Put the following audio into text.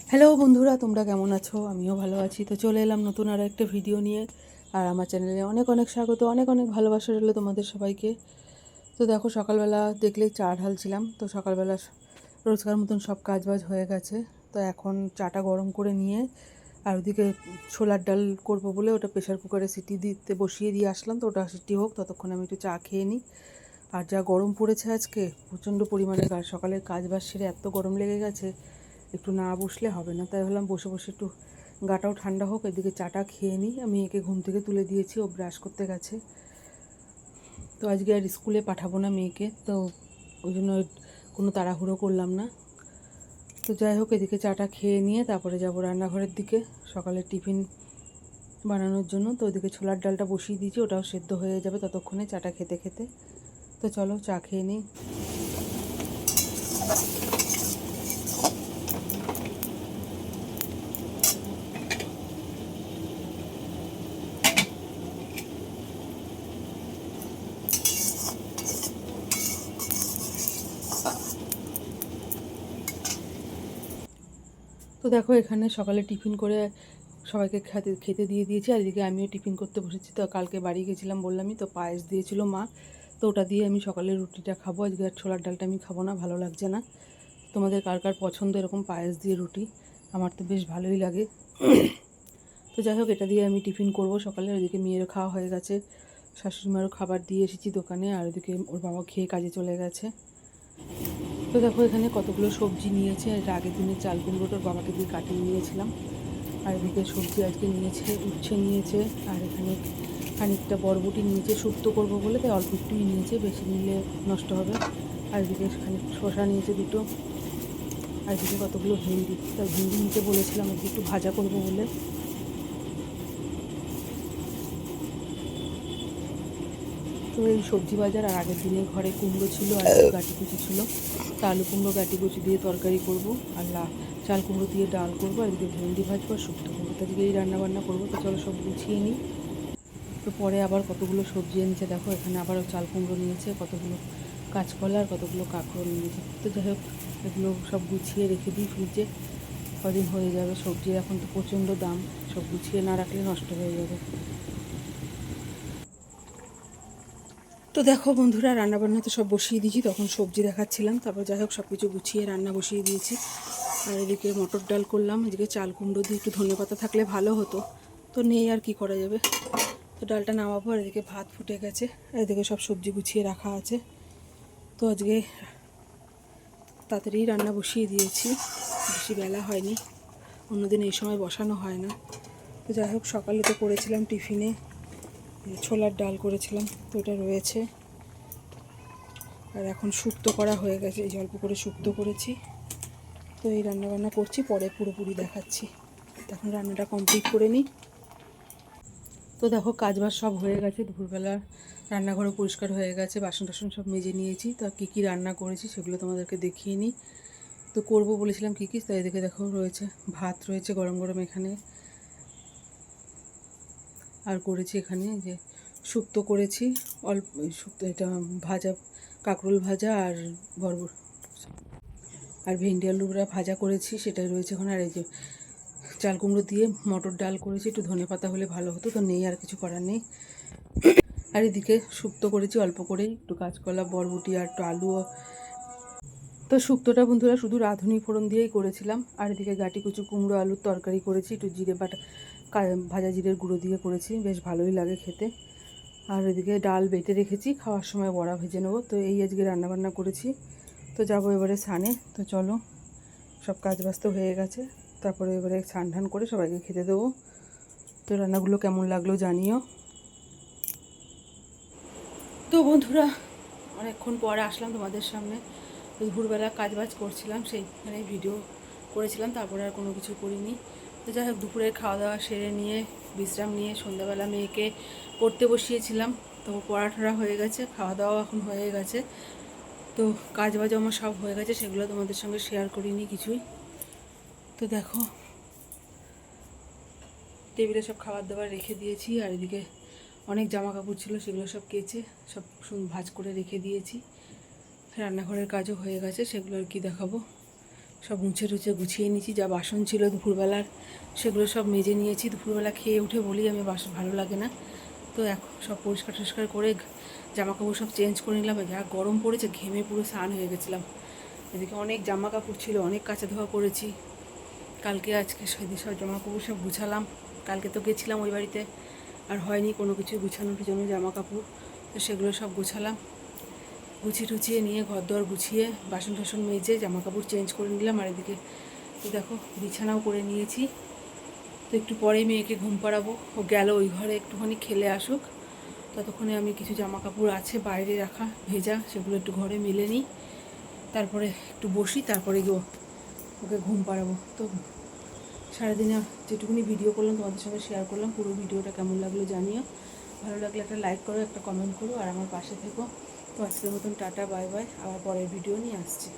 Hello বন্ধুরা, তোমরা কেমন আছো? আমিও ভালো আছি। তো চলে এলাম নতুন আর একটা ভিডিও নিয়ে। আর আমার চ্যানেলে অনেক অনেক স্বাগত, অনেক অনেক ভালোবাসা রইলো তোমাদের সবাইকে। তো দেখো, সকালবেলা দেখলেই চা ঢালছিলাম। তো সকালবেলা রোজকার মতন সব কাজবাজ হয়ে গেছে। তো এখন চাটা গরম করে নিয়ে আর ওদিকে ছোলার ডাল করবো বলে ওটা প্রেশার কুকারে সিটি দিতে বসিয়ে দিয়ে আসলাম। তো ওটা সিটি হোক, ততক্ষণ আমি একটু চা খেয়ে নিই। আর যা গরম পড়েছে আজকে, প্রচণ্ড পরিমাণে সকালের কাজবাজ সেরে এত গরম লেগে গেছে, একটু না বসলে হবে না। তাই ভাবলাম বসে বসে একটু গাটাও ঠান্ডা হোক, এদিকে চাটা খেয়ে নিই। আমি একে ঘুম থেকে তুলে দিয়েছি, ও ব্রাশ করতে গেছে। তো আজকে আর স্কুলে পাঠাবো না মেয়েকে, তো ওই জন্য কোনো তাড়াহুড়ো করলাম না। তো যাই হোক, এদিকে চাটা খেয়ে নিয়ে তারপরে যাব রান্নাঘরের দিকে সকালের টিফিন বানানোর জন্য। তো ওদিকে ছোলার ডালটা বসিয়ে দিয়েছি, ওটাও সেদ্ধ হয়ে যাবে ততক্ষণে চাটা খেতে খেতে। তো চলো চা খেয়ে নিই। তো দেখো, এখানে সকালে টিফিন করে সবাইকে খেতে দিয়ে দিয়েছি। আর এদিকে আমিও টিফিন করতে বসেছি। তো কালকে বাড়ি গেছিলাম বললামই, তো পায়েস দিয়েছিল মা। তো ওটা দিয়ে আমি সকালে রুটিটা খাবো। আজকে আর ছোলার ডালটা আমি খাবো না, ভালো লাগছে না। তোমাদের কার কার পছন্দ এরকম পায়েস দিয়ে রুটি? আমার তো বেশ ভালোই লাগে। তো যাই হোক, এটা দিয়ে আমি টিফিন করব সকালে। ওইদিকে মেয়েরও খাওয়া হয়ে গেছে, শাশুড়িমারও খাবার দিয়ে এসেছি দোকানে। আর ওইদিকে ওর বাবা খেয়ে কাজে চলে গেছে। তো দেখো, এখানে কতগুলো সবজি নিয়েছে। এটা আগের দিনের চাল কুমড়োটার বাবাকে দিয়ে কাটিয়ে নিয়েছিলাম। আর এদিকে সবজি আজকে নিয়েছে, উচ্ছে নিয়েছে, আর এখানে খানিকটা বরবটি নিয়েছে, শুক্তো করবো বলে, তাই অল্প একটুই নিয়েছে, বেশি নিলে নষ্ট হবে। আর এদিকে খানিক শসা নিয়েছে দুটো। আর এদিকে কতগুলো ভেন্ডি, তাই ভেন্ডি নিতে বলেছিলাম আজকে একটু ভাজা করবো বলে। তো এই সবজি বাজার। আর আগের দিনে ঘরে কুমড়ো ছিল আর গাঁটি কুচি ছিল, তা আলু কুমড়ো গাঁটি কুচি দিয়ে তরকারি করবো। আর চাল কুমড়ো দিয়ে ডাল করবো। আর এদিকে ভেন্ডি ভাজবো আর শুক্তো করবো। তো আজকে এই রান্নাবান্না করবো। তো চলো সব গুছিয়ে নিই। তো পরে আবার কতগুলো সবজি এনেছে দেখো, এখানে আবারও চাল কুমড়ো নিয়েছে, কতগুলো কাঁচকলা আর কতগুলো কাঁকরোল নিয়েছে। তো যাই হোক, এগুলো সব গুছিয়ে রেখে দিই ফ্রিজে, কদিন হয়ে যাবে। সবজির এখন তো প্রচণ্ড দাম, সব গুছিয়ে না রাখলে নষ্ট হয়ে যাবে। তো দেখো বন্ধুরা, রান্নাবান্না তো সব বসিয়ে দিয়েছি, তখন সবজি দেখাচ্ছিলাম। তারপর যাই হোক, সব কিছু গুছিয়ে রান্না বসিয়ে দিয়েছি। আর এদিকে মটর ডাল করলাম। এদিকে চাল কুমড়ো দিয়ে একটু ধনেপাতা থাকলে ভালো হতো, তো নেই, আর কি করা যাবে। তো ডালটা নামাবো। আর এদিকে ভাত ফুটে গেছে, আর এদিকে সব সবজি গুছিয়ে রাখা আছে। তো আজকে তাড়াতাড়ি রান্না বসিয়ে দিয়েছি, বেশি বেলা হয়নি। অন্যদিন এই সময় বসানো হয় না। তো যাই হোক, সকালে তো করেছিলাম টিফিনে ছোলার ডাল করেছিলাম, তো এটা রয়েছে। আর এখন শুক্তো করা হয়ে গেছে, এই অল্প করে শুক্তো করেছি। তো এই রান্নাবান্না করছি, পরে পুরোপুরি দেখাচ্ছি। এখন রান্নাটা কমপ্লিট করে নিই। তো দেখো, কাজবাজ সব হয়ে গেছে। দুপুরবেলা রান্নাঘরও পরিষ্কার হয়ে গেছে, বাসন টাসন সব মেজে নিয়েছি। তো কী কী রান্না করেছি সেগুলো তোমাদেরকে দেখিয়ে নিই। তো করবো বলেছিলাম কী কী, তাই এদিকে দেখো রয়েছে ভাত, রয়েছে গরম গরম এখানে। আর করেছি এখানে যে শুক্তো করেছি, অল্প শুক্তো, এটা ভাজা, কাঁকরোল ভাজা আর আর ভেন্ডি আলুরা ভাজা করেছি, সেটাই রয়েছে এখন। আর এই যে চাল কুমড়ো দিয়ে মটর ডাল করেছি, একটু ধনেপাতা হলে ভালো হতো, তো নেই, আর কিছু করার নেই। আর এদিকে শুক্তো করেছি অল্প করেই, একটু কাঁচকলা, বরবটি আর একটু আলুও। তো শুক্তোটা বন্ধুরা শুধু রাঁধুনি ফোড়ন দিয়েই করেছিলাম। আর এদিকে গাটি কুচু কুমড়ো আলুর তরকারি করেছি, একটু জিরে বাটা ভাজা জিরের গুঁড়ো দিয়ে করেছি, বেশ ভালোই লাগে খেতে। আর এদিকে ডাল বেটে রেখেছি, খাওয়ার সময় বড়া ভেজে নেবো। তো এই আজকে রান্নাবান্না করেছি। তো যাবো এবারে স্নানে। তো চলো, সব কাজ বাস্ত হয়ে গেছে, তারপরে এবারে স্নান ধান করে সবাইকে খেতে দেবো। তো রান্নাগুলো কেমন লাগলো জানিও। তো বন্ধুরা, অনেকক্ষণ পরে আসলাম তোমাদের সামনে। দুপুরবেলা কাজবাজ করছিলাম, সেইখানে ভিডিও করেছিলাম, তারপরে আর কোনো কিছু করিনি। তো যাই হোক, দুপুরের খাওয়া দাওয়া সেরে নিয়ে বিশ্রাম নিয়ে সন্ধ্যাবেলা মেয়েকে পড়তে বসিয়েছিলাম। তো পড়াঠরা হয়ে গেছে, খাওয়া দাওয়া এখন হয়ে গেছে। তো কাজবাজও আমার সব হয়ে গেছে, সেগুলো তোমাদের সঙ্গে শেয়ার করিনি কিছুই। তো দেখো, টেবিলে সব খাবার দাবার রেখে দিয়েছি। আর এদিকে অনেক জামা কাপড় ছিল, সেগুলো সব কেচে সব ভাঁজ করে রেখে দিয়েছি। রান্নাঘরের কাজও হয়ে গেছে, সেগুলো আর কি দেখাবো, সব মুছে টুছে গুছিয়ে নিয়েছি, যা বাসন ছিল দুপুরবেলার সেগুলো সব মেজে নিয়েছি। দুপুরবেলা খেয়ে উঠে বলি আমি বাসন ভালো লাগে না, তো এখন সব পরিষ্কার টরিষ্কার করে জামা কাপড় সব চেঞ্জ করে নিলাম। যা গরম পড়েছে, ঘেমে পুরো স্নান হয়ে গেছিলাম। এদিকে অনেক জামা কাপড় ছিল, অনেক কাচা ধোয়া করেছি কালকে আজকে, সেদিন সব জামা কাপড় সব গুছালাম। কালকে তো গেছিলাম ওই বাড়িতে, আর হয়নি কোনো কিছু গুছানোর জন্য জামা কাপড়, তো সেগুলো সব গুছালাম। গুছিয়ে টুছিয়ে নিয়ে ঘর দর গুছিয়ে বাসন টাসন মেজে জামা কাপড় চেঞ্জ করে নিলাম। আর এদিকে তো দেখো বিছানাও করে নিয়েছি। তো একটু পরেই মেয়েকে ঘুম পাড়াবো, ও গেল ওই ঘরে একটুখানি খেলে আসুক। ততক্ষণে আমি কিছু জামা কাপড় আছে বাইরে রাখা ভেজা, সেগুলো একটু ঘরে মেলে নিই, তারপরে একটু বসি, তারপরে ওকে ঘুম পাড়াবো। তো সারাদিনে যেটুকুনি ভিডিও করলাম তোমাদের সঙ্গে শেয়ার করলাম। পুরো ভিডিওটা কেমন লাগলো জানিও, ভালো লাগলে একটা লাইক করো, একটা কমেন্ট করো, আর আমার পাশে থেকো। তো আজকের মতন টাটা, বাই বাই, আবার পরের ভিডিও নিয়ে আসছি।